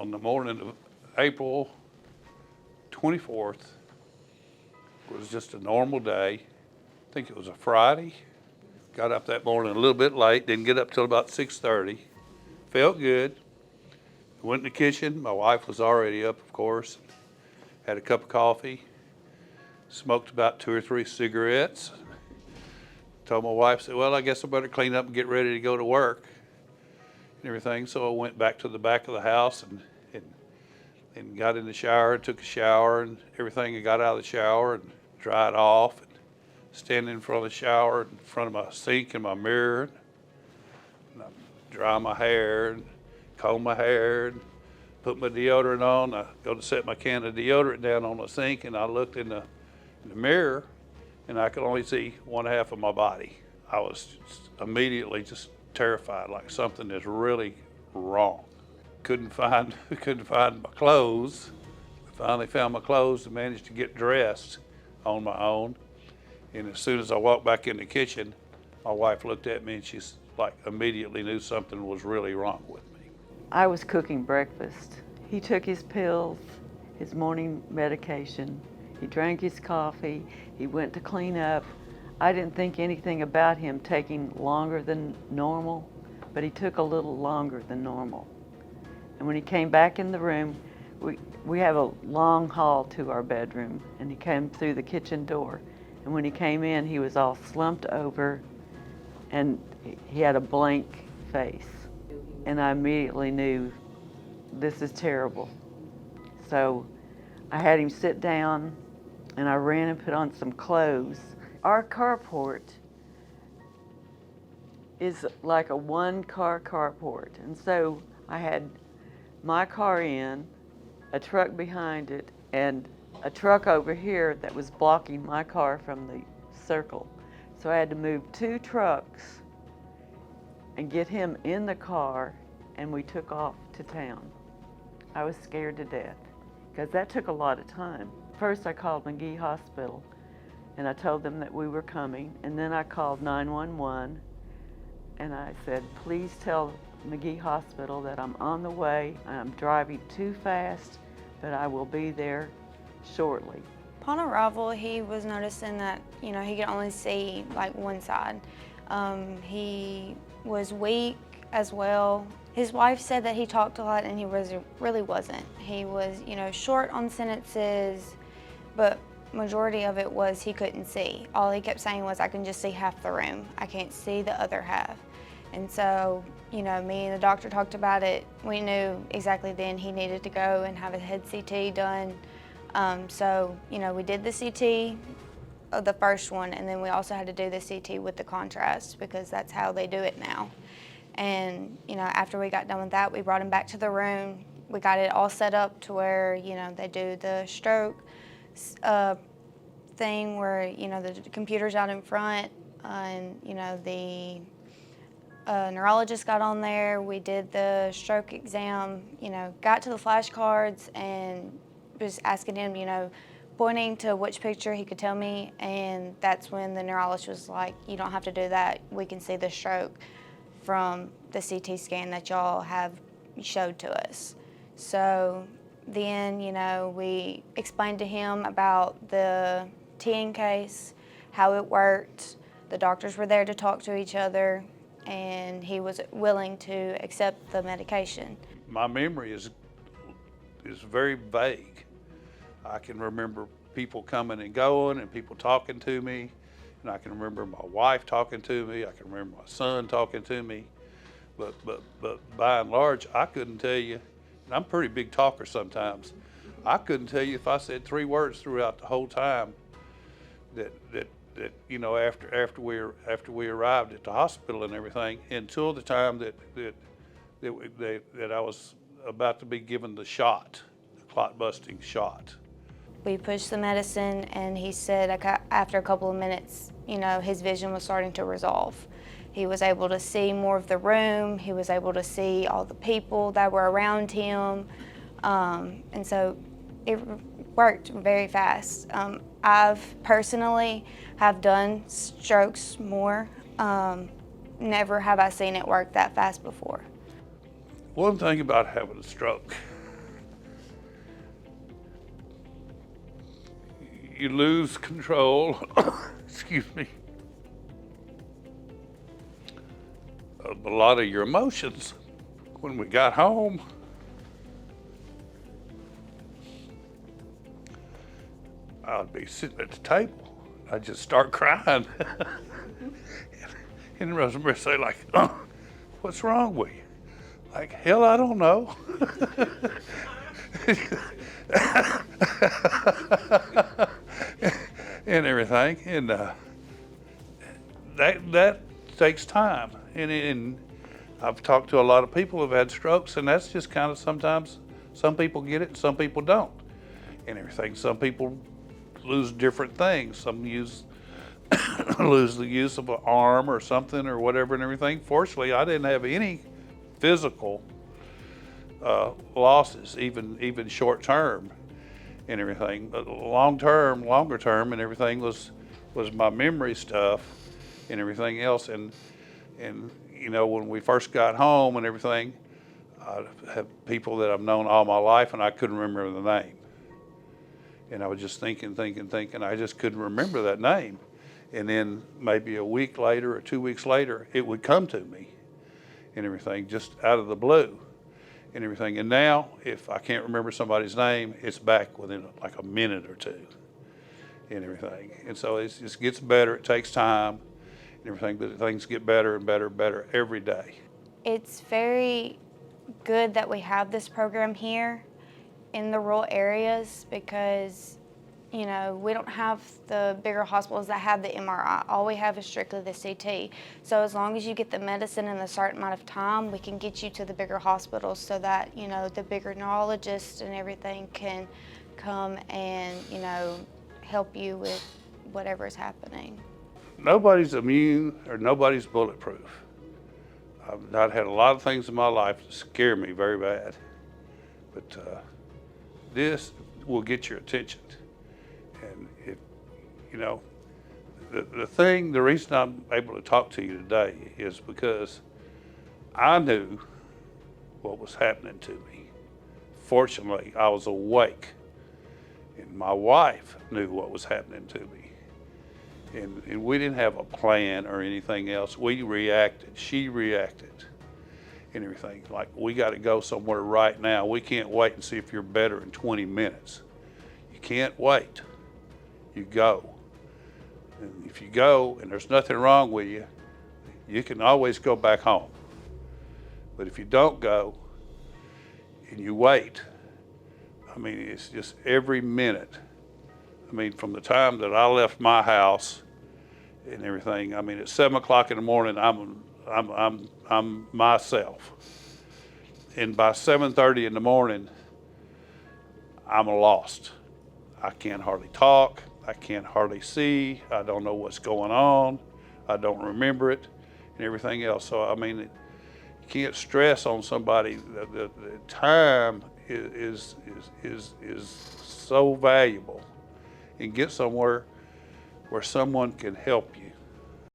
On the morning of April 24th, it was just a normal day. I think it was a Friday. Got up that morning a little bit late, didn't get up till about 6:30. Felt good. Went in the kitchen. My wife was already up, of course. Had a cup of coffee. Smoked about 2 or 3 cigarettes. Told my wife, said, well, I guess I better clean up and get ready to go to work and everything. So I went back to the back of the house and got in the shower, took a shower and everything. I got out of the shower and dried off and standing in front of the shower in front of my sink and my mirror. And I dry my hair and comb my hair and put my deodorant on. I go to set my can of deodorant down on the sink, and I looked in the mirror and I could only see one half of my body. I was immediately just terrified, like something is really wrong. Couldn't find my clothes. Finally found my clothes and managed to get dressed on my own. And as soon as I walked back in the kitchen, my wife looked at me and she's like immediately knew something was really wrong with me. I was cooking breakfast. He took his pills, his morning medication. He drank his coffee. He went to clean up. I didn't think anything about him taking longer than normal, but he took a little longer than normal. And when he came back in the room, we have a long hall to our bedroom, and he came through the kitchen door. And when he came in, he was all slumped over, and he had a blank face. And I immediately knew, this is terrible. So I had him sit down, and I ran and put on some clothes. Our carport is like a one-car carport. And so I had my car in, a truck behind it, and a truck over here that was blocking my car from the circle. So I had to move 2 trucks and get him in the car, and we took off to town. I was scared to death because that took a lot of time. First I called McGee Hospital and I told them that we were coming, and then I called 911 and I said, please tell McGee Hospital that I'm on the way. I'm driving too fast, but I will be there shortly. Upon arrival, he was noticing that, he could only see like one side. He was weak as well. His wife said that he talked a lot, and he really wasn't. He was, short on sentences, but majority of it was he couldn't see. All he kept saying was, I can just see half the room. I can't see the other half. And so, me and the doctor talked about it. We knew exactly then he needed to go and have a head CT done. So, we did the CT, the first one, and then we also had to do the CT with the contrast because that's how they do it now. And, after we got done with that, we brought him back to the room. We got it all set up to where, they do the stroke thing where, the computer's out in front and, the neurologist got on there. We did the stroke exam, got to the flashcards and was asking him, pointing to which picture he could tell me, and that's when the neurologist was like, you don't have to do that. We can see the stroke from the CT scan that y'all have showed to us. So then, we explained to him about the TN case, how it worked. The doctors were there to talk to each other, and he was willing to accept the medication. My memory is very vague. I can remember people coming and going and people talking to me, and I can remember my wife talking to me. I can remember my son talking to me, but by and large, I couldn't tell you. And I'm a pretty big talker sometimes. I couldn't tell you if I said 3 words throughout the whole time that after we arrived at the hospital and everything, until the time that I was about to be given the shot, the clot busting shot. We pushed the medicine, and he said after a couple of minutes, his vision was starting to resolve. He was able to see more of the room. He was able to see all the people that were around him. And so it worked very fast. I've personally have done strokes more. Never have I seen it work that fast before. One thing about having a stroke, you lose control, excuse me, of a lot of your emotions. When we got home, I'd be sitting at the table. I'd just start crying. And Rosemary say like, what's wrong with you? Like, hell, I don't know. And everything. And that takes time. And I've talked to a lot of people who've had strokes, and that's just kind of sometimes some people get it and some people don't. And everything. Some people lose different things. Some lose the use of an arm or something or whatever and everything. Fortunately, I didn't have any physical losses, even short term and everything. But longer term and everything was my memory stuff and everything else. And you know, when we first got home and everything, I have people that I've known all my life and I couldn't remember the name. And I was just thinking, I just couldn't remember that name. And then maybe a week later or 2 weeks later, it would come to me and everything, just out of the blue and everything. And now, if I can't remember somebody's name, it's back within like a minute or two and everything. And so it just gets better. It takes time and everything, but things get better and better and better every day. It's very good that we have this program here in the rural areas because, you know, we don't have the bigger hospitals that have the MRI. All we have is strictly the CT. So as long as you get the medicine in a certain amount of time, we can get you to the bigger hospitals so that, you know, the bigger neurologists and everything can come and, you know, help you with whatever is happening. Nobody's immune or nobody's bulletproof. I've had a lot of things in my life that scare me very bad, but this will get your attention. And if, you know, the reason I'm able to talk to you today is because I knew what was happening to me. Fortunately, I was awake, and my wife knew what was happening to me. And we didn't have a plan or anything else. We reacted. She reacted and everything. Like, we got to go somewhere right now. We can't wait and see if you're better in 20 minutes. You can't wait. You go. And if you go and there's nothing wrong with you, you can always go back home. But if you don't go and you wait, I mean, it's just every minute. I mean, from the time that I left my house and everything, I mean, at 7 o'clock in the morning, I'm myself. And by 7:30 in the morning, I'm lost. I can't hardly talk. I can't hardly see. I don't know what's going on. I don't remember it and everything else. So, I mean, you can't stress on somebody. The time is so valuable. And get somewhere where someone can help you